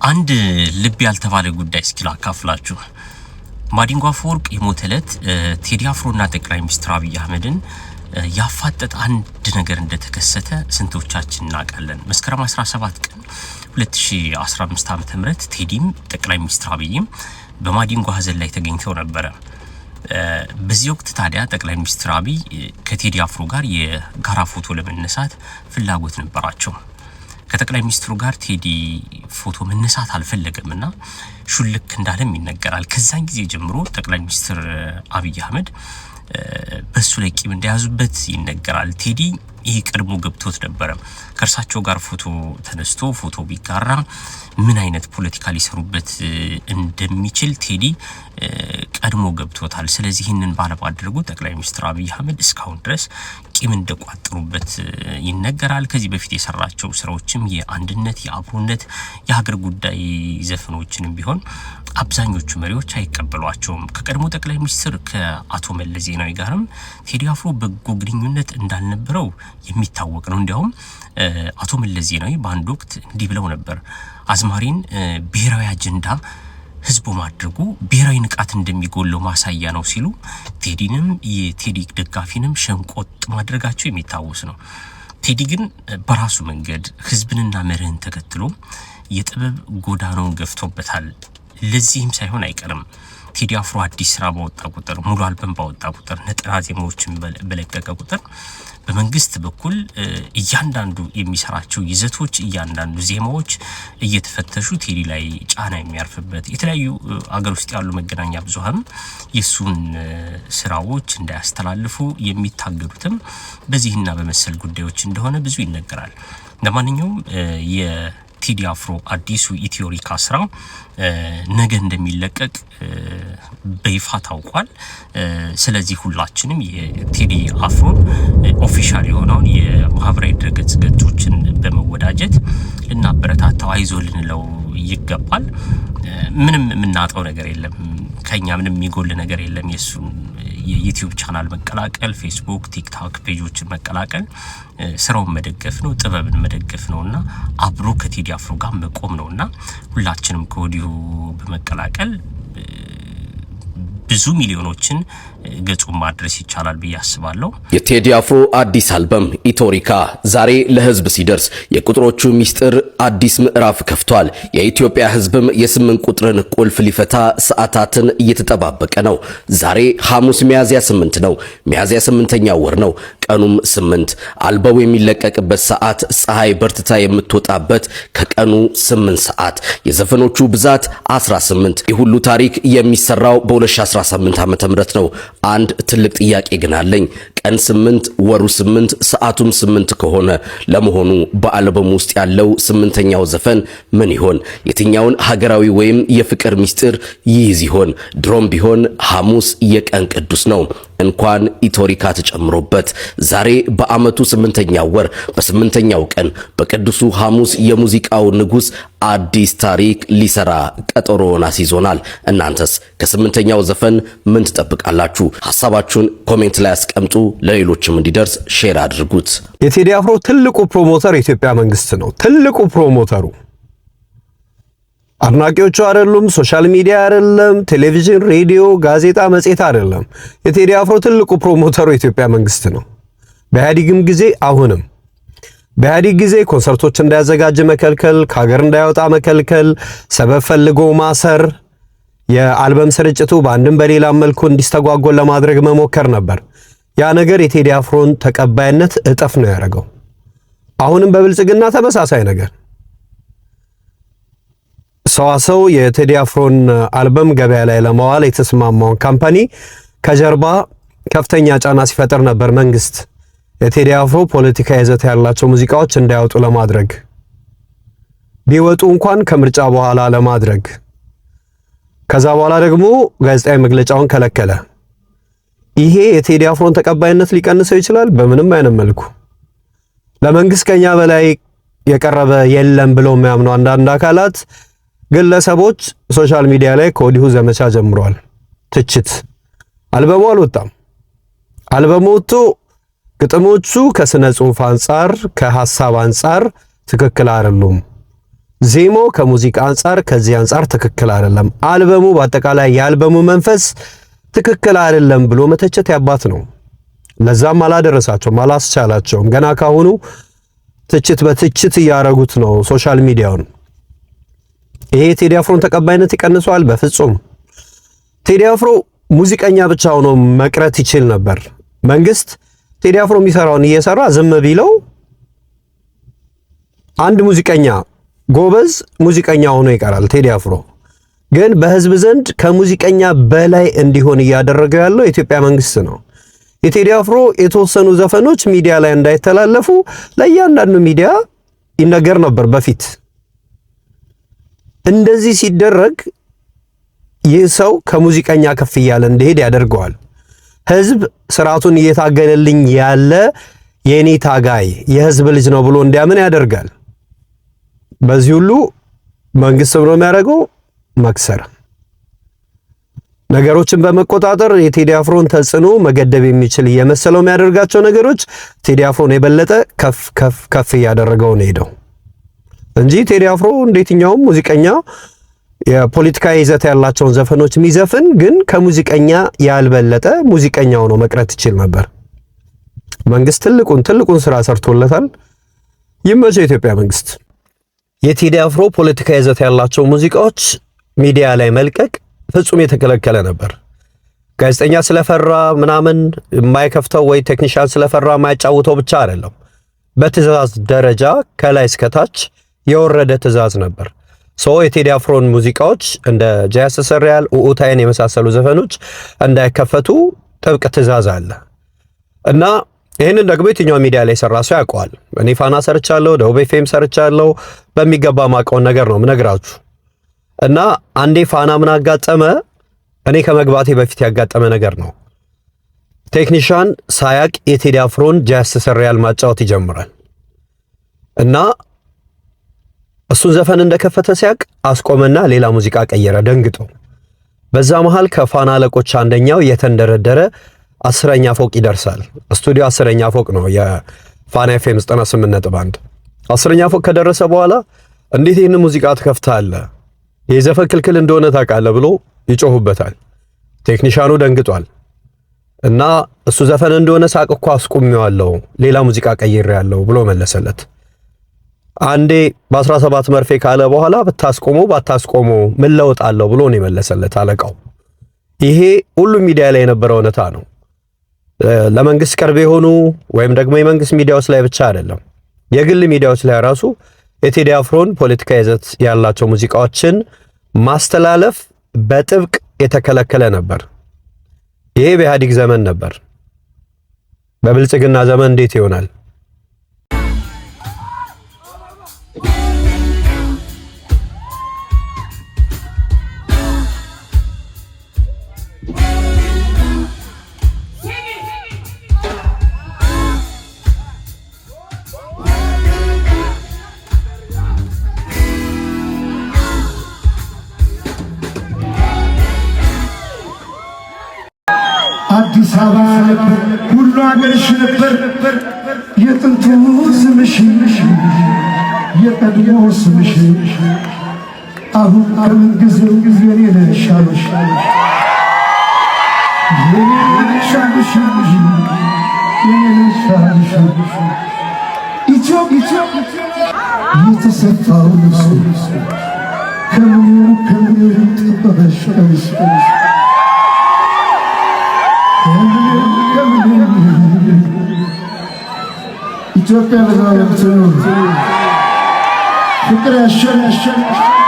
አንድ ልብ ያልተባለ ጉዳይ እስኪላ አካፍላችሁ ማዲንጎ አፈወርቅ የሞተለት ቴዲ አፍሮና ጠቅላይ ሚኒስትር አብይ አህመድን ያፋጠጠ አንድ ነገር እንደተከሰተ ስንቶቻችን እናውቃለን። መስከረም 17 ቀን 2015 ዓ.ም ቴዲም ጠቅላይ ሚኒስትር አብይም በማዲንጎ ሀዘን ላይ ተገኝተው ነበር። በዚህ ወቅት ታዲያ ጠቅላይ ሚኒስትር አብይ ከቴዲ አፍሮ ጋር የጋራ ፎቶ ለመነሳት ፍላጎት ነበራቸው። ከጠቅላይ ሚኒስትሩ ጋር ቴዲ ፎቶ መነሳት አልፈለገምና ሹልክ እንዳለም ይነገራል። ከዛን ጊዜ ጀምሮ ጠቅላይ ሚኒስትር አብይ አህመድ በሱ ላይ ቂም እንደያዙበት ይነገራል። ቴዲ ይሄ ቀድሞ ገብቶት ነበር። ከርሳቸው ጋር ፎቶ ተነስቶ ፎቶ ቢጋራ ምን አይነት ፖለቲካ ሊሰሩበት እንደሚችል ቴዲ ቀድሞ ገብቶታል። ስለዚህ ይህንን ባለማድረጉ ጠቅላይ ሚኒስትር አብይ አህመድ እስካሁን ድረስ ቂም እንደቋጠሩበት ይነገራል። ከዚህ በፊት የሰራቸው ስራዎችም የአንድነት፣ የአብሮነት፣ የሀገር ጉዳይ ዘፈኖችንም ቢሆን አብዛኞቹ መሪዎች አይቀበሏቸውም። ከቀድሞ ጠቅላይ ሚኒስትር ከአቶ መለስ ዜናዊ ጋርም ቴዲ አፍሮ በጎ ግንኙነት እንዳልነበረው የሚታወቅ ነው። እንዲያውም አቶ መለስ ዜናዊ በአንድ ወቅት እንዲህ ብለው ነበር። አዝማሪን ብሔራዊ አጀንዳ ህዝቡ ማድረጉ ብሔራዊ ንቃት እንደሚጎለው ማሳያ ነው ሲሉ ቴዲንም የቴዲ ደጋፊንም ሸንቆጥ ማድረጋቸው የሚታወስ ነው። ቴዲ ግን በራሱ መንገድ ህዝብንና መርህን ተከትሎ የጥበብ ጎዳናውን ገፍቶበታል። ለዚህም ሳይሆን አይቀርም ቴዲ አፍሮ አዲስ ስራ ባወጣ ቁጥር፣ ሙሉ አልበም ባወጣ ቁጥር፣ ነጠላ ዜማዎችን በለቀቀ ቁጥር በመንግስት በኩል እያንዳንዱ የሚሰራቸው ይዘቶች፣ እያንዳንዱ ዜማዎች እየተፈተሹ ቴዲ ላይ ጫና የሚያርፍበት የተለያዩ አገር ውስጥ ያሉ መገናኛ ብዙሃን የሱን ስራዎች እንዳያስተላልፉ የሚታገዱትም በዚህና በመሰል ጉዳዮች እንደሆነ ብዙ ይነገራል። ለማንኛውም የቴዲ አፍሮ አዲሱ ኢትዮሪካ ስራ ነገ እንደሚለቀቅ በይፋ ታውቋል። ስለዚህ ሁላችንም የቴዲ አፍሮን ኦፊሻል የሆነውን የማህበራዊ ድረገጽ ገጾችን በመወዳጀት ልናበረታታው አይዞ ልንለው ይገባል። ምንም የምናጣው ነገር የለም፣ ከኛ ምንም የሚጎል ነገር የለም። የሱን የዩቲዩብ ቻናል መቀላቀል፣ ፌስቡክ፣ ቲክቶክ ፔጆችን መቀላቀል ስራውን መደገፍ ነው፣ ጥበብን መደገፍ ነውና አብሮ ከቴዲ አፍሮ ጋር መቆም ነውና ሁላችንም ከወዲሁ በመቀላቀል ብዙ ሚሊዮኖችን ገጹን ማድረስ ይቻላል ብዬ አስባለሁ። የቴዲ አፍሮ አዲስ አልበም ኢትዮሪካ ዛሬ ለህዝብ ሲደርስ የቁጥሮቹ ሚስጥር አዲስ ምዕራፍ ከፍቷል። የኢትዮጵያ ህዝብም የ8 ቁጥርን ቁልፍ ሊፈታ ሰዓታትን እየተጠባበቀ ነው። ዛሬ ሐሙስ ሚያዝያ 8 ነው። ሚያዝያ 8ኛው ወር ነው። ቀኑም 8። አልበሙ የሚለቀቅበት ሰዓት ፀሐይ በርትታ የምትወጣበት ከቀኑ 8 ሰዓት፣ የዘፈኖቹ ብዛት 18። የሁሉ ታሪክ የሚሰራው በ2018 ዓ.ም ነው። አንድ ትልቅ ጥያቄ ግን አለኝ። ቀን 8 ወሩ 8 ሰዓቱም 8 ከሆነ ለመሆኑ በአልበሙ ውስጥ ያለው 8ኛው ዘፈን ምን ይሆን? የትኛውን ሀገራዊ ወይም የፍቅር ሚስጥር ይይዝ ይሆን? ድሮም ቢሆን ሐሙስ የቀን ቅዱስ ነው። እንኳን ኢትዮሪካ ተጨምሮበት ዛሬ በአመቱ 8ኛው ወር በ8ኛው ቀን በቅዱሱ ሐሙስ የሙዚቃው ንጉስ አዲስ ታሪክ ሊሰራ ቀጠሮን አስይዞናል። እናንተስ ከ8ኛው ዘፈን ምን ትጠብቃላችሁ? ሐሳባችሁን ኮሜንት ላይ አስቀምጡ። ለሌሎችም እንዲደርስ ሼር አድርጉት። የቴዲ አፍሮ ትልቁ ፕሮሞተር የኢትዮጵያ መንግስት ነው። ትልቁ ፕሮሞተሩ አድናቂዎቹ አይደሉም፣ ሶሻል ሚዲያ አይደለም፣ ቴሌቪዥን፣ ሬዲዮ፣ ጋዜጣ፣ መጽሔት አይደለም። የቴዲ አፍሮ ትልቁ ፕሮሞተሩ የኢትዮጵያ መንግስት ነው። በኢህአዴግም ጊዜ አሁንም በኢህአዴግ ጊዜ ኮንሰርቶች እንዳያዘጋጅ መከልከል፣ ከሀገር እንዳይወጣ መከልከል፣ ሰበብ ፈልጎ ማሰር፣ የአልበም ስርጭቱ በአንድም በሌላ መልኩ እንዲስተጓጎል ለማድረግ መሞከር ነበር። ያ ነገር የቴዲ አፍሮን ተቀባይነት እጥፍ ነው ያደረገው። አሁንም በብልጽግና ተመሳሳይ ነገር ሰዋሰው የቴዲ አፍሮን አልበም ገበያ ላይ ለማዋል የተስማማውን ካምፓኒ ከጀርባ ከፍተኛ ጫና ሲፈጥር ነበር መንግስት። የቴዲ አፍሮ ፖለቲካ ይዘት ያላቸው ሙዚቃዎች እንዳይወጡ ለማድረግ ቢወጡ እንኳን ከምርጫ በኋላ ለማድረግ ከዛ በኋላ ደግሞ ጋዜጣዊ መግለጫውን ከለከለ። ይሄ የቴዲ አፍሮን ተቀባይነት ሊቀንሰው ይችላል? በምንም አይነት መልኩ። ለመንግስት ከኛ በላይ የቀረበ የለም ብለው የሚያምኑ አንዳንድ አካላት፣ ግለሰቦች ሶሻል ሚዲያ ላይ ከወዲሁ ዘመቻ ጀምረዋል። ትችት። አልበሙ አልወጣም። አልበሙ ወጥቶ ግጥሞቹ ከስነ ጽሑፍ አንጻር ከሐሳብ አንጻር ትክክል አይደሉም፣ ዜማው ከሙዚቃ አንጻር ከዚህ አንጻር ትክክል አይደለም፣ አልበሙ በአጠቃላይ የአልበሙ መንፈስ ትክክል አይደለም ብሎ መተቸት ያባት ነው። ለዛም አላደረሳቸውም፣ አላስቻላቸውም። ገና ካሁኑ ትችት በትችት እያረጉት ነው ሶሻል ሚዲያውን። ይሄ ቴዲ አፍሮን ተቀባይነት ይቀንሷል? በፍጹም። ቴዲ አፍሮ ሙዚቀኛ ብቻ ሆኖ መቅረት ይችል ነበር። መንግስት ቴዲ አፍሮ የሚሰራውን እየሰራ ዝም ቢለው አንድ ሙዚቀኛ ጎበዝ ሙዚቀኛ ሆኖ ይቀራል። ቴዲ አፍሮ ግን በህዝብ ዘንድ ከሙዚቀኛ በላይ እንዲሆን እያደረገ ያለው የኢትዮጵያ መንግስት ነው። የቴዲ አፍሮ የተወሰኑ ዘፈኖች ሚዲያ ላይ እንዳይተላለፉ ለእያንዳንዱ ሚዲያ ይነገር ነበር በፊት። እንደዚህ ሲደረግ ይህ ሰው ከሙዚቀኛ ከፍ እያለ እንዲሄድ ያደርገዋል። ህዝብ ስርዓቱን እየታገለልኝ ያለ የኔ ታጋይ የህዝብ ልጅ ነው ብሎ እንዲያምን ያደርጋል። በዚህ ሁሉ መንግስት ብሎ የሚያደርገው መክሰር፣ ነገሮችን በመቆጣጠር የቴዲ አፍሮን ተጽዕኖ መገደብ የሚችል እየመሰለው የሚያደርጋቸው ነገሮች ቴዲ አፍሮን የበለጠ ከፍ ከፍ ከፍ እያደረገው ነው ሄደው እንጂ ቴዲ አፍሮ እንደየትኛውም ሙዚቀኛ የፖለቲካ ይዘት ያላቸውን ዘፈኖች የሚዘፍን ግን ከሙዚቀኛ ያልበለጠ ሙዚቀኛ ሆኖ መቅረት ይችል ነበር። መንግስት ትልቁን ስራ ሰርቶለታል። ይመቸው የኢትዮጵያ መንግስት። የቴዲ አፍሮ ፖለቲካ ይዘት ያላቸው ሙዚቃዎች ሚዲያ ላይ መልቀቅ ፍጹም የተከለከለ ነበር። ጋዜጠኛ ስለፈራ ምናምን የማይከፍተው ወይ ቴክኒሻን ስለፈራ የማይጫወተው ብቻ አይደለም። በትዕዛዝ ደረጃ ከላይ እስከታች የወረደ ትዕዛዝ ነበር። የቴዲ አፍሮን ሙዚቃዎች እንደ ጃያሰሰሪያል ኡኡታይን የመሳሰሉ ዘፈኖች እንዳይከፈቱ ጥብቅ ትዕዛዝ አለ እና ይህንን ደግሞ የትኛው ሚዲያ ላይ ሰራ ሰው ያውቀዋል። እኔ ፋና ሰርቻለሁ፣ ደቡብ ኤፍኤም ሰርቻለሁ። በሚገባ ማውቀውን ነገር ነው ምነግራችሁ። እና አንዴ ፋና ምን አጋጠመ፣ እኔ ከመግባቴ በፊት ያጋጠመ ነገር ነው። ቴክኒሻን ሳያቅ የቴዲ አፍሮን ጃያሰሰሪያል ማጫወት ይጀምራል እና እሱን ዘፈን እንደከፈተ ሲያቅ አስቆመና ሌላ ሙዚቃ ቀየረ ደንግጦ። በዛ መሃል ከፋና አለቆች አንደኛው የተንደረደረ 10ኛ ፎቅ ይደርሳል። ስቱዲዮ 10ኛ ፎቅ ነው የፋና ኤፍኤም 98.1። 10ኛ ፎቅ ከደረሰ በኋላ እንዴት ይህን ሙዚቃ ትከፍታለህ? የዘፈን ክልክል እንደሆነ ታውቃለህ ብሎ ይጮሁበታል። ቴክኒሻኑ ደንግጧል እና እሱ ዘፈን እንደሆነ ሳቅ እኮ አስቆሜዋለሁ፣ ሌላ ሙዚቃ ቀይሬያለሁ ብሎ መለሰለት። አንዴ በ17 መርፌ ካለ በኋላ ብታስቆሙ ባታስቆሙ ምን ለውጥ አለው ብሎ ነው የመለሰለት አለቃው። ይሄ ሁሉም ሚዲያ ላይ የነበረው እውነታ ነው። ለመንግስት ቅርብ የሆኑ ወይም ደግሞ የመንግስት ሚዲያዎች ላይ ብቻ አይደለም፣ የግል ሚዲያዎች ላይ ራሱ የቴዲ አፍሮን ፖለቲካ ይዘት ያላቸው ሙዚቃዎችን ማስተላለፍ በጥብቅ የተከለከለ ነበር። ይሄ በኢህአዴግ ዘመን ነበር። በብልጽግና ዘመን እንዴት ይሆናል? አዲስ አበባ ነበር ሁሉ አገርሽ ነበር የጥንቱ ስምሽ የቀድሞ ስምሽ አሁን ከምን ጊዜው ጊዜ ነሽ አሉሽ ኢትዮጵያ የተሰፋው ልብስ ከምን ጠበበሽ ቀሚስ ኢትዮጵያ ለዘላለም ትኑር። ፍቅር ያሸንፋል።